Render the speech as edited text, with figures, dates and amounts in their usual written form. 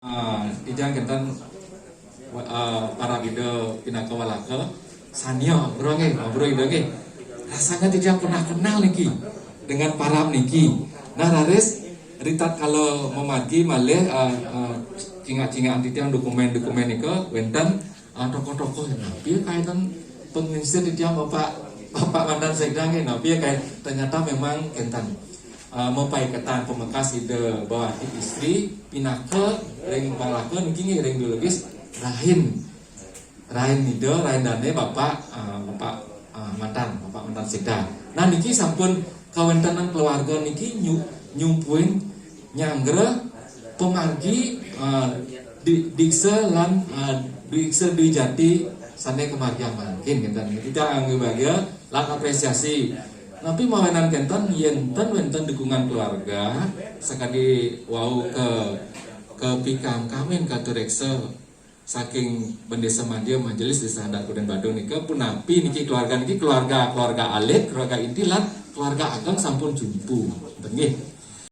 Ijang kentan para video pinaka walaka sanyo bro itu rasanya tidak pernah kenal niki dengan param niki. Nah raris ritat kalau memagi malih cinga-cinga anti tiang dokumen-dokumen niko wenten tokoh-tokoh nabi kaitan penginsir di tiang bapak mandan sekdang nabi kayak ternyata memang kentan mempai ketan pemekas ide bahwa istri pinaka ring palaka niki ring biologis rahim ide rahim dane bapak mantan sekda. Nah niki sampun kawentanan keluarga niki nyumpuin nyanggre pemargi dikse lan dikse di jati sane kemargian mungkin kentan kita anggap bahagia lan apresiasi. Tapi mawenan kentan wenten dukungan keluarga sekali wau ke pikam kamen katu reksa saking bendesa madya majelis desa adat Kuden Badung nika punapi niki keluarga alit keluarga inti lan keluarga ageng sampun jumpu nggih.